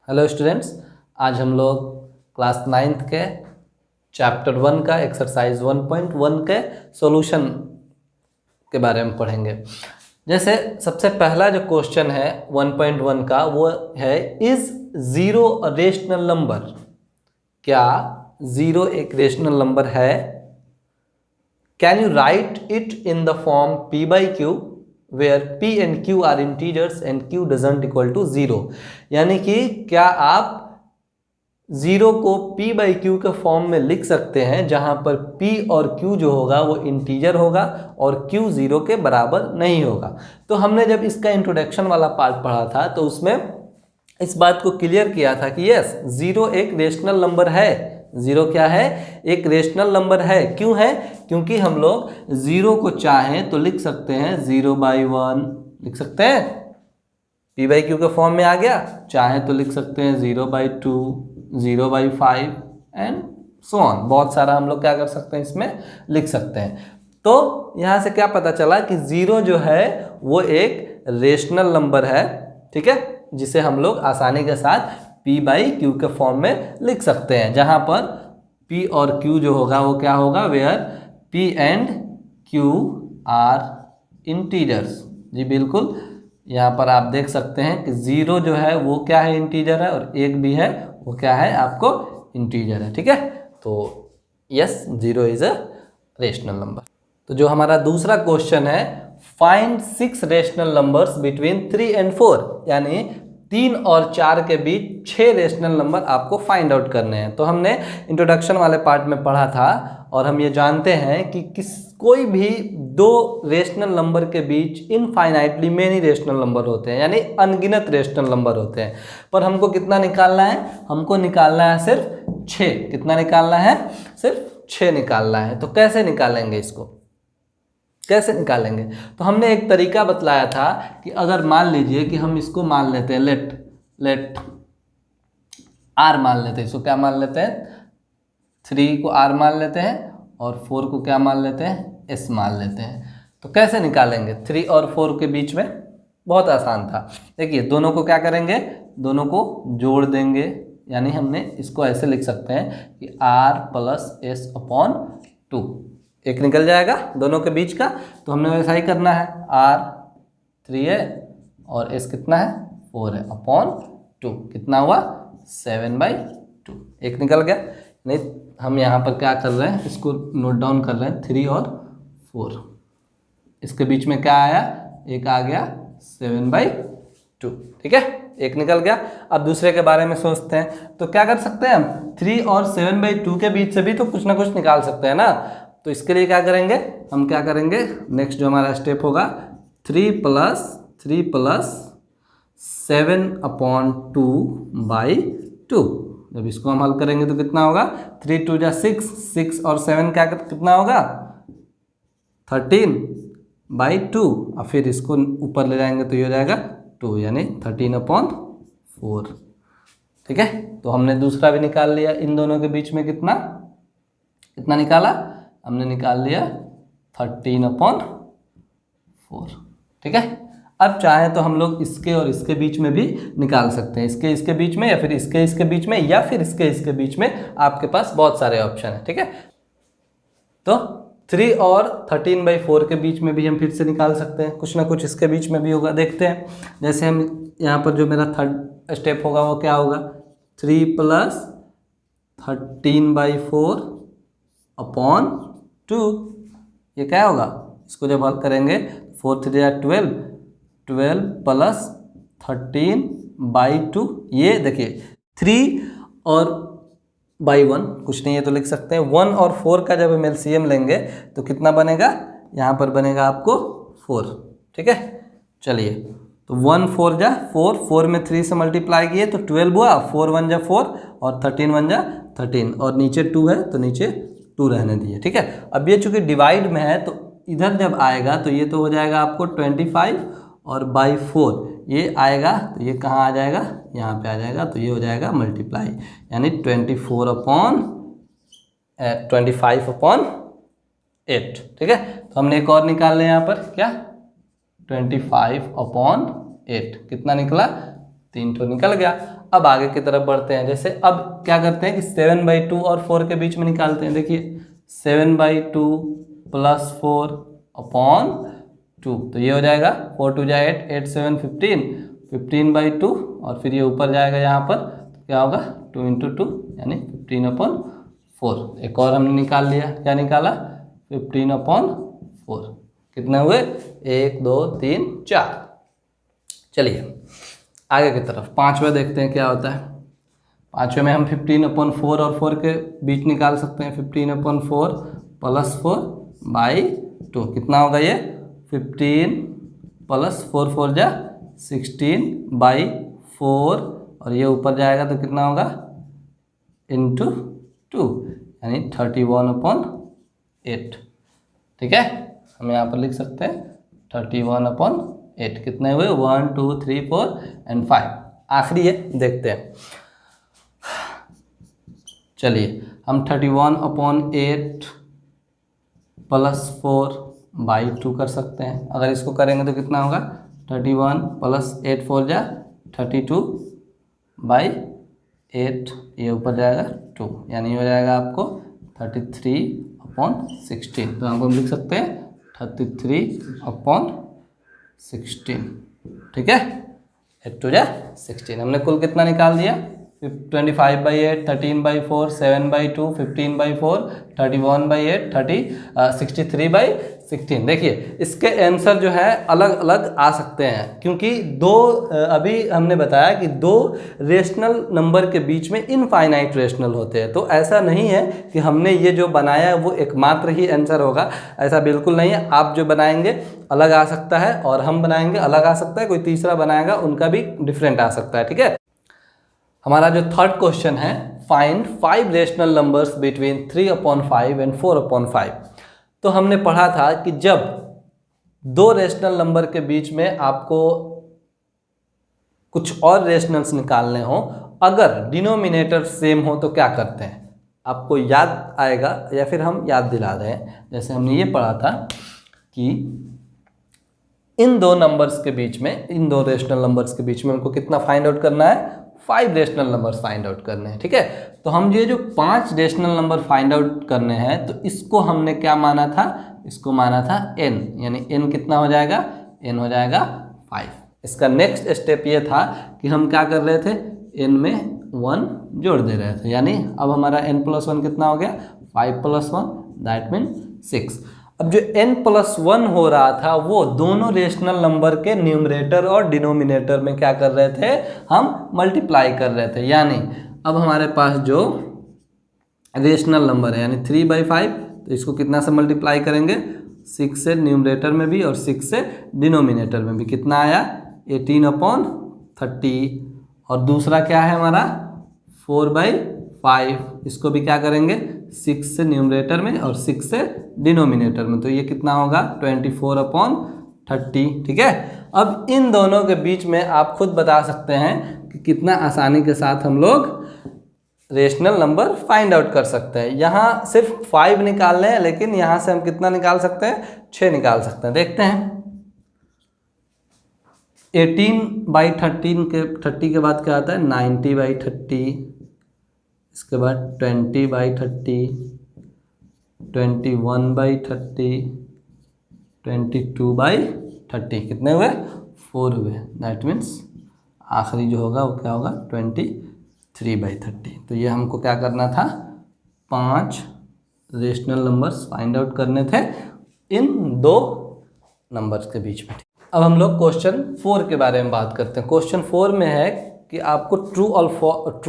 Hello students, आज हम लोग क्लास 9th के चैप्टर 1 का एक्सरसाइज 1.1 के सॉल्यूशन के बारे में पढ़ेंगे। जैसे सबसे पहला जो क्वेश्चन है 1.1 का वो है, is zero a rational number? क्या ज़ीरो एक रेशनल नंबर है? Can you right it in the form p by q where p and q are integers and q doesn't equal to 0? यानी कि क्या आप ज़ीरो को p by q के form में लिख सकते हैं जहां पर p और q जो होगा वो इंटीजर होगा और q 0 के बराबर नहीं होगा। तो हमने जब इसका इंट्रोडक्शन वाला पार्ट पढ़ा था तो उसमें इस बात को क्लियर किया था कि यस, ज़ीरो एक रेशनल नंबर है। ज़ीरो क्या है? एक रेशनल नंबर है। क्यों है? क्योंकि हम लोग ज़ीरो को चाहें तो लिख सकते हैं 0/1, लिख सकते हैं, p by q के फॉर्म में आ गया। चाहे तो लिख सकते हैं 0/2, 0/5 एंड सो ऑन। बहुत सारा हम लोग क्या कर सकते हैं, इसमें लिख सकते हैं। तो यहाँ से क्या पता चला कि ज़ीरो जो है वो एक रेशनल नंबर है, ठीक है, जिसे हम लोग आसानी के साथ p by q के फॉर्म में लिख सकते हैं, जहाँ पर p और q जो होगा वो क्या होगा, where p and q are integers. जी बिल्कुल, यहाँ पर आप देख सकते हैं कि ज़ीरो जो है वो क्या है, इंटीजर है, और एक भी है वो क्या है, आपको इंटीजर है, ठीक है। तो yes, zero is a rational number. तो जो हमारा दूसरा क्वेश्चन है, find 6 rational numbers between 3 and 4, यानी 3 और 4 के बीच 6 रेशनल नंबर आपको फाइंड आउट करने हैं। तो हमने इंट्रोडक्शन वाले पार्ट में पढ़ा था और हम ये जानते हैं कि कोई भी दो रेशनल नंबर के बीच इनफाइनाइटली मेनी रेशनल नंबर होते हैं, यानी अनगिनत रेशनल नंबर होते हैं। पर हमको कितना निकालना है? हमको निकालना है सिर्फ 6। कितना निकालना है? सिर्फ 6 निकालना है। तो कैसे निकालेंगे इसको? कैसे निकालेंगे? तो हमने एक तरीका बतलाया था कि अगर मान लीजिए कि हम इसको मान लेते हैं, लेट आर मान लेते हैं। इसको क्या मान लेते हैं? 3 को आर मान लेते हैं और 4 को क्या मान लेते हैं? एस मान लेते हैं। तो कैसे निकालेंगे 3 और 4 के बीच में? बहुत आसान था। देखिए, दोनों को क्या करेंगे, दोनों को जोड़ देंगे, यानी हमने इसको ऐसे लिख सकते हैं कि r + s/2, एक निकल जाएगा दोनों के बीच का। तो हमने वैसा ही करना है, r 3 है और s कितना है, 4 है, /2 कितना हुआ, 7/2, एक निकल गया। नहीं, हम यहाँ पर क्या कर रहे हैं, इसको नोट डाउन कर रहे हैं, 3 और 4, इसके बीच में क्या आया, एक आ गया 7/2, ठीक है, एक निकल गया। अब दूसरे के बारे में सोचते हैं, तो क्या कर सकते हैं हम, 3 और 7/2 के बीच से भी तो कुछ ना कुछ निकाल सकते हैं ना। तो इसके लिए क्या करेंगे, हम क्या करेंगे, नेक्स्ट जो हमारा स्टेप होगा, 3 + 7/2/2। जब इसको हम हल करेंगे तो कितना होगा, 3 2 जा 6, 6 और 7 क्या कितना होगा, 13/2। और फिर इसको ऊपर ले जाएंगे तो ये हो जाएगा 2, यानी 13/4, ठीक है। तो हमने दूसरा भी निकाल लिया। इन दोनों के बीच में कितना निकाला, हमने निकाल लिया 13/4, ठीक है। अब चाहे तो हम लोग इसके और इसके बीच में भी निकाल सकते हैं, इसके बीच में, या फिर इसके बीच में, या फिर इसके बीच में। आपके पास बहुत सारे ऑप्शन है, ठीक है। तो 3 और 13/4 के बीच में भी हम फिर से निकाल सकते हैं, कुछ ना कुछ इसके बीच में भी होगा, देखते हैं। जैसे हम यहाँ पर जो मेरा थर्ड स्टेप होगा वो क्या होगा, 3 + 13/4/2, ये क्या होगा, इसको जब हल करेंगे 4 3 या 12, 12 + 13/2। ये देखिए 3 और 1 कुछ नहीं है तो लिख सकते हैं। 1 और 4 का जब हम एलसीएम लेंगे तो कितना बनेगा, यहाँ पर बनेगा आपको 4, ठीक है। चलिए, तो 1 4 जा 4, 4 में 3 से मल्टीप्लाई किए तो 12 हुआ, 4 1 जा 4 और 13 1 जा 13, और नीचे 2 है तो नीचे 2 रहने दिए, ठीक है। अब ये चूँकि डिवाइड में है तो इधर जब आएगा तो ये तो हो जाएगा आपको 25 और बाई 4 ये आएगा, तो ये कहाँ आ जाएगा, यहाँ पे आ जाएगा, तो ये हो जाएगा मल्टीप्लाई, यानी 25/8, ठीक है। तो हमने एक और निकाल लिया यहाँ पर, क्या, 25/8, कितना निकला, 3 तो निकल गया। अब आगे की तरफ बढ़ते हैं। जैसे अब क्या करते हैं कि 7/2 और 4 के बीच में निकालते हैं। देखिए 7/2 + 4 अपॉन 2, तो ये हो जाएगा 4 2 8, 8 7 15, 15/2 और फिर ये ऊपर जाएगा यहाँ पर, तो क्या होगा 2 × 2 यानी 15/4। एक और हमने निकाल लिया, क्या निकाला 15/4। कितने हुए 1 2 3 4। चलिए आगे की तरफ पांचवें देखते हैं क्या होता है। पांचवें में हम 15/4 और 4 के बीच निकाल सकते हैं। 15/4 + 4/2 कितना होगा ये 15 + 4 4 जा 16/4 और ये ऊपर जाएगा तो कितना होगा × 2 यानी 31/8। ठीक है, हम यहाँ पर लिख सकते हैं 31/8। कितने हुए 1 2 3 4 और 5। आखिरी है, देखते हैं। चलिए हम 31/8 + 4/2 कर सकते हैं। अगर इसको करेंगे तो कितना होगा 31 + 8 4 जा 32/8, ये ऊपर जाएगा 2 यानी हो जाएगा आपको 33/16। तो हम लिख सकते हैं 33/16। ठीक है, 8 2 जा 16। हमने कुल कितना निकाल दिया 25/8, 13/4, 7/2, 15/4, 31/8, 63/16। देखिए इसके आंसर जो है अलग अलग आ सकते हैं, क्योंकि अभी हमने बताया कि दो रेशनल नंबर के बीच में इनफाइनाइट रेशनल होते हैं। तो ऐसा नहीं है कि हमने ये जो बनाया है वो एकमात्र ही आंसर होगा, ऐसा बिल्कुल नहीं है। आप जो बनाएंगे अलग आ सकता है और हम बनाएंगे अलग आ सकता है, कोई तीसरा बनाएगा उनका भी डिफरेंट आ सकता है। ठीक है, हमारा जो थर्ड क्वेश्चन है, find 5 rational numbers between 3/5 and 4/5। तो हमने पढ़ा था कि जब दो रेशनल नंबर के बीच में आपको कुछ और रेशनल्स निकालने हो, अगर डिनोमिनेटर सेम हो तो क्या करते हैं, आपको याद आएगा या फिर हम याद दिला रहे हैं। जैसे हमने ये पढ़ा था कि इन दो नंबर्स के बीच में, इन दो रेशनल नंबर्स के बीच में हमको कितना फाइंड आउट करना है 5 रेशनल नंबर्स फाइंड आउट करने हैं। ठीक है, तो हम ये जो 5 रेशनल नंबर फाइंड आउट करने हैं, तो इसको हमने क्या माना था, इसको माना था n, यानी n कितना हो जाएगा, n हो जाएगा 5। इसका नेक्स्ट स्टेप ये था कि हम क्या कर रहे थे, n में 1 जोड़ दे रहे थे, यानी अब हमारा n + 1 कितना हो गया 5 + 1 दैट मीन 6। अब जो n + 1 हो रहा था वो दोनों रेशनल नंबर के न्यूमरेटर और डिनोमिनेटर में क्या कर रहे थे, हम मल्टीप्लाई कर रहे थे। यानी अब हमारे पास जो रेशनल नंबर है यानी 3/5, तो इसको कितना से मल्टीप्लाई करेंगे 6 से न्यूमरेटर में भी और 6 से डिनोमिनेटर में भी। कितना आया 18/30। और दूसरा क्या है हमारा 4/5, इसको भी क्या करेंगे 6 से न्यूमरेटर में और 6 से डिनोमिनेटर में, तो ये कितना होगा 24/30। ठीक है, अब इन दोनों के बीच में आप खुद बता सकते हैं कि कितना आसानी के साथ हम लोग रेशनल नंबर फाइंड आउट कर सकते हैं। यहाँ सिर्फ 5 निकालने हैं, लेकिन यहाँ से हम कितना निकाल सकते हैं 6 निकाल सकते हैं। देखते हैं 18/30 के बाद क्या आता है 90/30, इसके बाद 20/30, 21/30, 22/30। कितने हुए 4 हुए, दैट मीन्स आखिरी जो होगा वो क्या होगा 23/30। तो ये हमको क्या करना था 5 रेशनल नंबर्स फाइंड आउट करने थे इन दो नंबर्स के बीच में। अब हम लोग क्वेश्चन 4 के बारे में बात करते हैं। क्वेश्चन 4 में है कि आपको ट्रू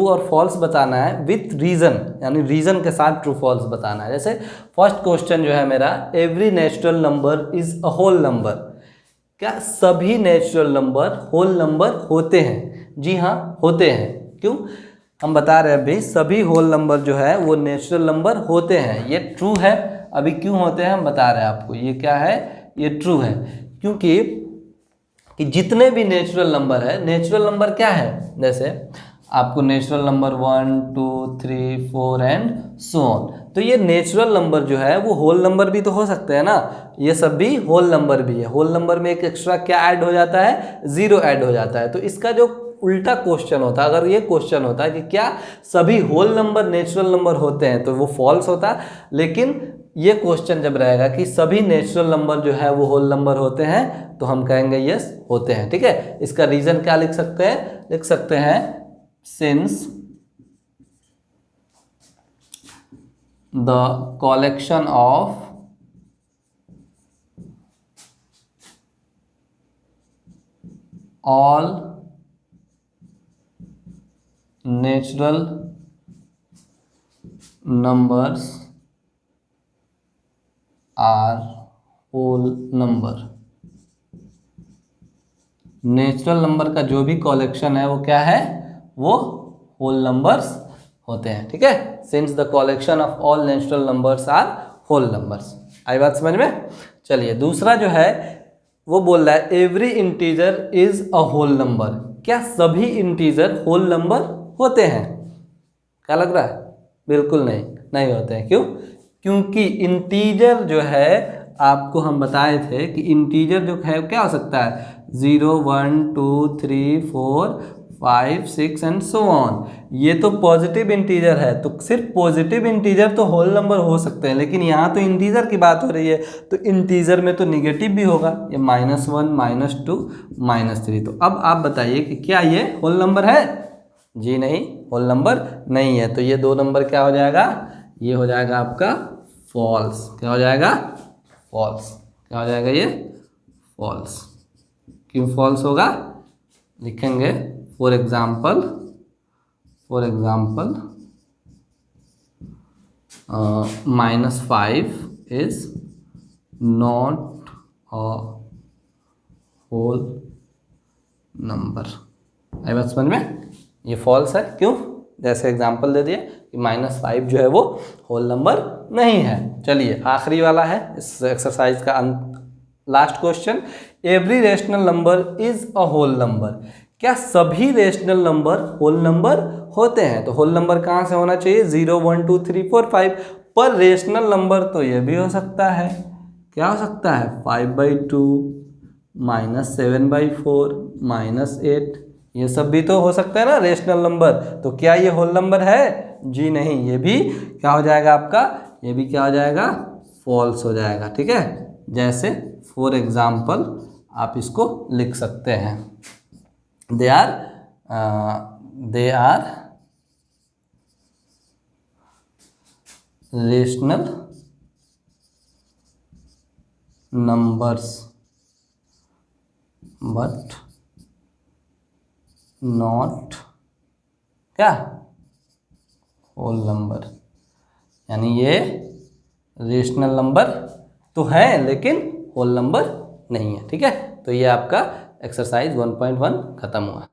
और फॉल्स बताना है विथ रीज़न, यानी रीज़न के साथ ट्रू फॉल्स बताना है। जैसे फर्स्ट क्वेश्चन जो है मेरा, every natural number is a whole number. क्या सभी नेचुरल नंबर होल नंबर होते हैं? जी हाँ, होते हैं। क्यों? हम बता रहे हैं अभी सभी होल नंबर जो है वो नेचुरल नंबर होते हैं। ये ट्रू है। अभी क्यों होते हैं हम बता रहे हैं आपको। ये क्या है, ये ट्रू है, क्योंकि कि जितने भी नेचुरल नंबर है, नेचुरल नंबर क्या है, जैसे आपको natural number 1 2 3 4 and so on, तो ये नेचुरल नंबर जो है वो होल नंबर भी तो हो सकते हैं ना। ये सब भी होल नंबर भी है। होल नंबर में एक एक्स्ट्रा क्या ऐड हो जाता है, 0 ऐड हो जाता है। तो इसका जो उल्टा क्वेश्चन होता। अगर ये क्वेश्चन होता कि क्या सभी होल नंबर नेचुरल नंबर होते हैं तो वो फॉल्स होता, लेकिन ये क्वेश्चन जब रहेगा कि सभी नेचुरल नंबर जो है वो होल नंबर होते हैं तो हम कहेंगे यस होते हैं। ठीक है, इसका रीजन क्या लिख सकते हैं, लिख सकते हैं since the collection of all natural numbers are whole number। Natural number का जो भी कलेक्शन है वो क्या है, वो होल नंबर्स होते हैं। ठीक है, since the collection of all natural numbers are whole numbers. आई बात समझ में। चलिए दूसरा जो है वो बोल रहा है every integer is a whole number. क्या सभी इंटीजर होल नंबर होते हैं? क्या लग रहा है? बिल्कुल नहीं, नहीं होते हैं। क्यों? क्योंकि इंटीजर जो है आपको हम बताए थे कि इंटीजर जो है क्या हो सकता है 0 1 2 3 4 5 6 एंड सो ऑन। ये तो पॉजिटिव इंटीजर है, तो सिर्फ पॉजिटिव इंटीजर तो होल नंबर हो सकते हैं, लेकिन यहाँ तो इंटीजर की बात हो रही है तो इंटीजर में तो निगेटिव भी होगा, ये -1 -2 -3। तो अब आप बताइए कि क्या ये होल नंबर है? जी नहीं, होल नंबर नहीं है। तो ये 2 नंबर क्या हो जाएगा, ये हो जाएगा आपका फॉल्स। क्या हो जाएगा? फॉल्स। क्या हो जाएगा? ये फॉल्स। क्यों फॉल्स होगा? लिखेंगे for example -5 is not a whole number. आई बात समझ में? ये फॉल्स है। क्यों? जैसे एग्जाम्पल दे दिए कि -5 जो है वो होल नंबर नहीं है। चलिए आखिरी वाला है इस एक्सरसाइज का last question, every rational number is a whole number. क्या सभी रेशनल नंबर होल नंबर होते हैं? तो होल नंबर कहाँ से होना चाहिए 0 1 2 3 4 5, पर रेशनल नंबर तो ये भी हो सकता है। क्या हो सकता है? 5/2 -7/4 -8, ये सब भी तो हो सकता है ना रेशनल नंबर। तो क्या ये होल नंबर है? जी नहीं, ये भी क्या हो जाएगा आपका, ये भी क्या हो जाएगा, फॉल्स हो जाएगा। ठीक है, जैसे फॉर एग्जाम्पल आप इसको लिख सकते हैं, they are rational numbers but not क्या होल नंबर। यानी ये रेशनल नंबर तो है लेकिन होल नंबर नहीं है। ठीक है, तो ये आपका एक्सरसाइज 1.1 खत्म हुआ।